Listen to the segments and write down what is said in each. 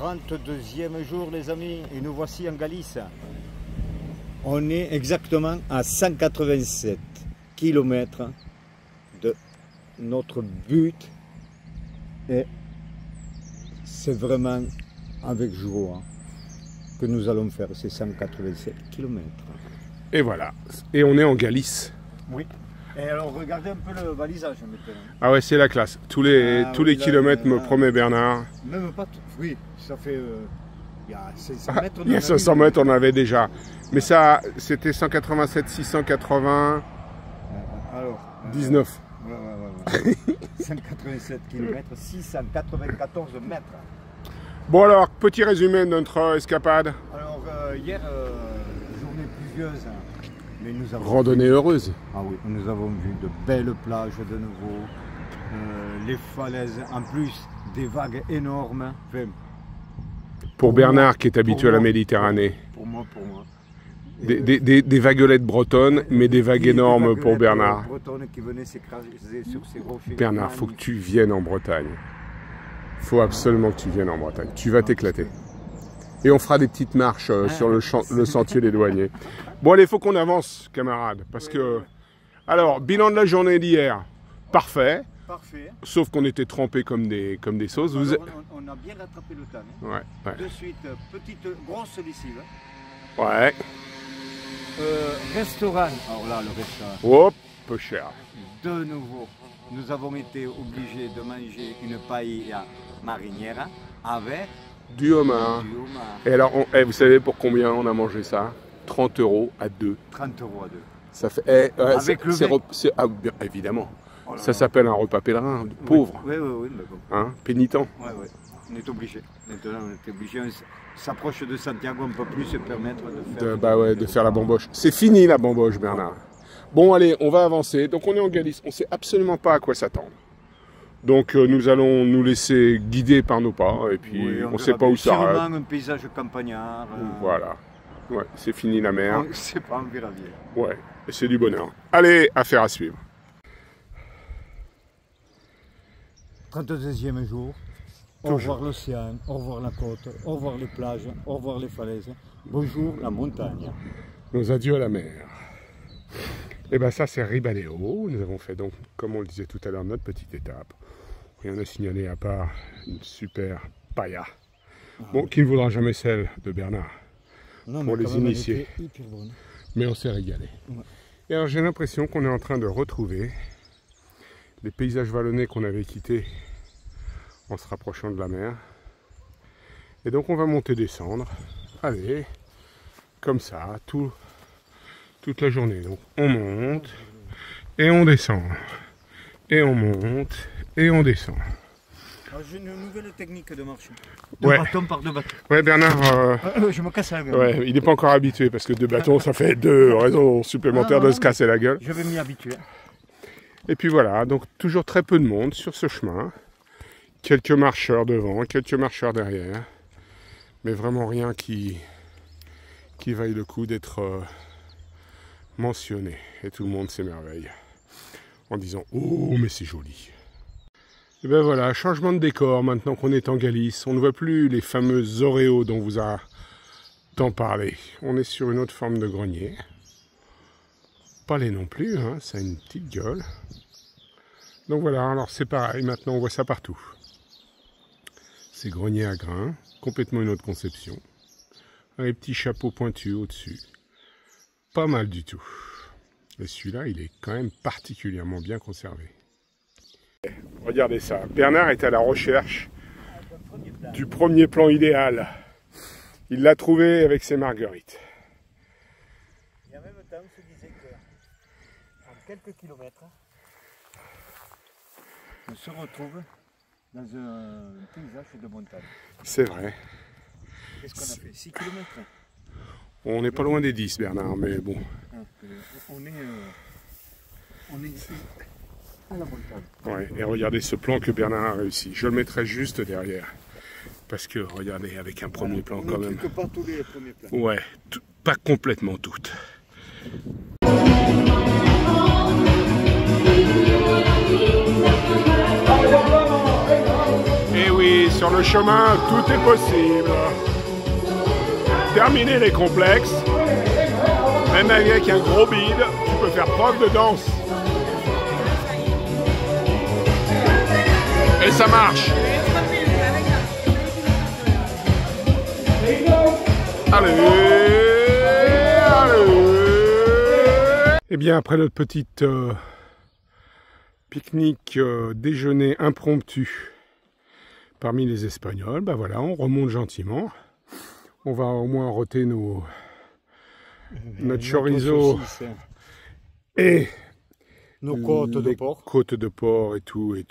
32e jour les amis, et nous voici en Galice. On est exactement à 187 km de notre but et c'est vraiment avec joie que nous allons faire ces 187 km. Et voilà, et on est en Galice. Oui. Et alors regardez un peu le balisage maintenant. Ah ouais, c'est la classe. Tous les kilomètres me promet Bernard. Même pas tout. Oui, ça fait... il y a 500 mètres. Il y a 500 mètres, on en avait déjà. Mais ça, c'était 187, 680... Alors 19. Ouais. 187 km, 694 mètres. Bon alors, petit résumé de notre escapade. Alors hier, journée pluvieuse. Mais nous avons Randonnée heureuse. Ah oui, nous avons vu de belles plages de nouveau, les falaises, en plus des vagues énormes. Enfin, pour Bernard qui est habitué à la Méditerranée. Pour moi. Des vaguelettes bretonnes, mais des vagues énormes pour Bernard. Bretonnes qui venaient s'écraser sur ces rochers. Bernard, faut que tu viennes en Bretagne. Faut absolument que tu viennes en Bretagne. Tu vas t'éclater. Et on fera des petites marches sur le sentier des douaniers. Bon allez, il faut qu'on avance, camarades, parce que... Alors, bilan de la journée d'hier, parfait. Parfait. Sauf qu'on était trempés comme des sauces. Alors, on a bien rattrapé le temps. Hein. Ouais. De suite, petite grosse lessive. Ouais. Restaurant. Alors là, le restaurant. Hop, peu cher. De nouveau, nous avons été obligés de manger une paella marinière avec... Du homard. Et alors, vous savez pour combien on a mangé ça? 30 € à deux. 30 € à deux. Ça fait, avec le bien, évidemment. Oh ça s'appelle un repas pèlerin, pauvre. Oui. Hein, pénitent. Oui. On est obligé. Maintenant, on est obligé. On s'approche de Santiago, on ne peut plus se permettre de faire... de faire la bamboche. C'est fini la bamboche, Bernard. Bon, allez, on va avancer. Donc, on est en Galice. On ne sait absolument pas à quoi s'attendre. Donc nous allons nous laisser guider par nos pas et puis on ne sait pas où ça arrête. Sûrement un paysage campagnard. Voilà. Ouais, c'est fini la mer. C'est pas un gravier. Ouais, et c'est du bonheur. Allez, affaire à suivre. 32e jour. Au revoir l'océan, au revoir la côte, au revoir les plages, au revoir les falaises. Bonjour la montagne. Nos adieux à la mer. Et bien ça c'est Ribadeo. Nous avons fait donc, comme on le disait tout à l'heure, notre petite étape. Rien à signaler à part une super paella. Bon, qui ne vaudra jamais celle de Bernard. Non, pour les initiés. Mais on s'est régalé. Ouais. Et alors j'ai l'impression qu'on est en train de retrouver les paysages vallonnés qu'on avait quittés en se rapprochant de la mer. Et donc on va monter, descendre. Allez, comme ça, toute la journée. Donc on monte et on descend. Et on monte et on descend. J'ai une nouvelle technique de marche. Bâton par deux bâtons. Ouais, Bernard. Je me casse la gueule. Ouais, il n'est pas encore habitué parce que 2 bâtons, ça fait 2 raisons supplémentaires de se casser la gueule. Je vais m'y habituer. Et puis voilà, donc toujours très peu de monde sur ce chemin. Quelques marcheurs devant, quelques marcheurs derrière. Mais vraiment rien qui vaille le coup d'être mentionné. Et tout le monde s'émerveille en disant « Oh, mais c'est joli !» Et ben voilà, changement de décor maintenant qu'on est en Galice. On ne voit plus les fameuses oréos dont vous a tant parlé. On est sur une autre forme de grenier. Pas les non plus, hein, ça a une petite gueule. Donc voilà, alors c'est pareil, maintenant on voit ça partout. C'est grenier à grains, complètement une autre conception. Un petit chapeau pointu au-dessus. Pas mal du tout. Et celui-là, il est quand même particulièrement bien conservé. Regardez ça, Bernard est à la recherche du premier plan idéal. Il l'a trouvé avec ses marguerites. Et en même temps, on se disait qu'en quelques kilomètres, on se retrouve dans un paysage de montagne. C'est vrai. Qu'est-ce qu'on a fait? 6 km. On n'est pas loin des 10, Bernard, mais bon. On est à la montagne. Ouais, et regardez ce plan que Bernard a réussi. Je le mettrai juste derrière. Parce que, regardez, avec un premier plan quand même. Pas tous les premiers plans. Ouais, pas complètement toutes. Et oui, sur le chemin, Tout est possible. Terminer les complexes. Même avec un gros bide, tu peux faire preuve de danse. Et ça marche. Allez, allez. Et bien après notre petite pique-nique déjeuner impromptu parmi les Espagnols, ben voilà, on remonte gentiment. On va au moins roter notre chorizo et nos côtes de porc. Côtes de porc et tout, et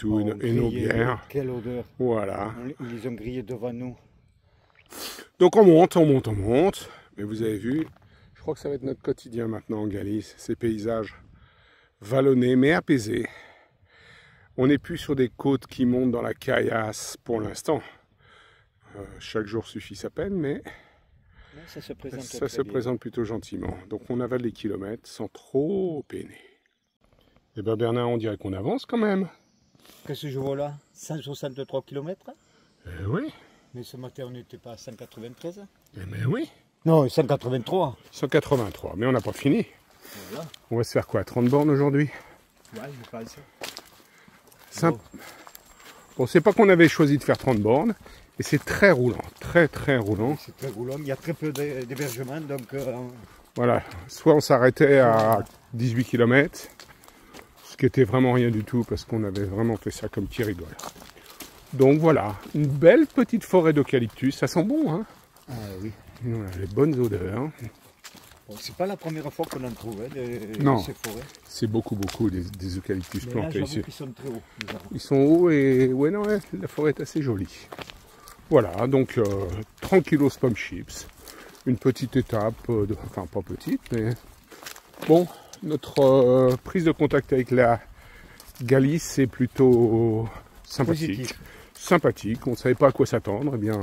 nos bières. Quelle odeur. Voilà. Ils les ont grillés devant nous. Donc on monte. Mais vous avez vu, je crois que ça va être notre quotidien maintenant en Galice. Ces paysages vallonnés mais apaisés. On n'est plus sur des côtes qui montent dans la caillasse pour l'instant. Chaque jour suffit sa peine, mais ça se présente, présente plutôt gentiment. Donc on avale les kilomètres sans trop peiner. Et bien Bernard, on dirait qu'on avance quand même. Que ce jour-là, 163 km. Oui. Mais ce matin, on n'était pas à 193. Mais oui. Non, 183. 183, mais on n'a pas fini. Voilà. On va se faire quoi, 30 bornes aujourd'hui? Ouais, je pense. Simple. Bon, c'est pas qu'on avait choisi de faire 30 bornes, et c'est très roulant, très roulant. C'est très roulant, il y a très peu d'hébergement, donc... Voilà, soit on s'arrêtait à 18 km, ce qui était vraiment rien du tout, parce qu'on avait vraiment fait ça comme petit rigole. Donc voilà, une belle petite forêt d'eucalyptus, ça sent bon, hein? Ah oui. Voilà, les bonnes odeurs. Bon, c'est pas la première fois qu'on en trouve, non, ces forêts. C'est beaucoup des eucalyptus mais plantés là, ici. Ils sont très hauts. Ils sont hauts et ouais, non, ouais, la forêt est assez jolie. Voilà, donc tranquillos pomme chips. Une petite étape, enfin pas petite, mais bon, notre prise de contact avec la Galice est plutôt sympathique. Positif. Sympathique, on ne savait pas à quoi s'attendre, et bien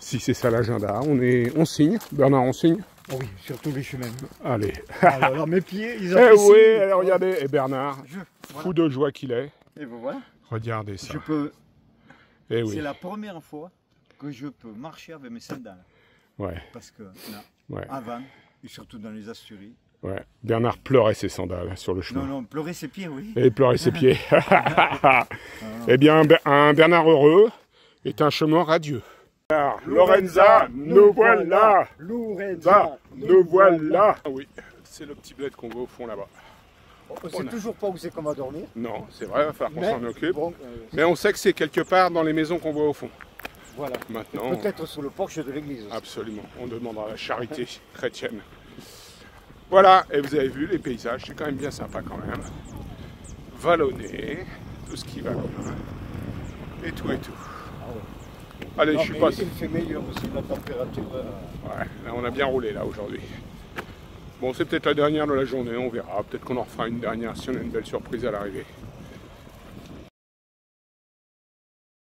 si c'est ça l'agenda, on signe. Bernard, on signe. Oh oui, sur tous les chemins. Allez. Alors mes pieds, ils ont oui, allez, regardez, et Bernard, fou de joie qu'il est. Et ben voilà. Regardez ça. Je peux. Eh oui. C'est la première fois que je peux marcher avec mes sandales. Ouais. Parce que là, avant, et surtout dans les Asturies. Ouais. Bernard pleurait ses sandales sur le chemin. Non, pleurer ses pieds, oui. Et pleurait ses pieds. Eh bien, un Bernard heureux est un chemin radieux. Lorenza, nous voilà. Lorenza, nous voilà. Ah oui, c'est le petit bled qu'on voit au fond là-bas. On ne sait toujours pas où c'est qu'on va dormir. Non, c'est vrai, il va falloir qu'on s'en occupe. Bon, mais on sait que c'est quelque part dans les maisons qu'on voit au fond. Voilà. Maintenant, peut-être sous le porche de l'église. Absolument, on demandera la charité chrétienne. Voilà, et vous avez vu les paysages, c'est quand même bien sympa quand même. Vallonné, tout ce qui va bien. Et tout. Allez, je suis pas... Il fait meilleur aussi la température. Ouais, là on a bien roulé là aujourd'hui. Bon, c'est peut-être la dernière de la journée, on verra. Peut-être qu'on en refera une dernière si on a une belle surprise à l'arrivée.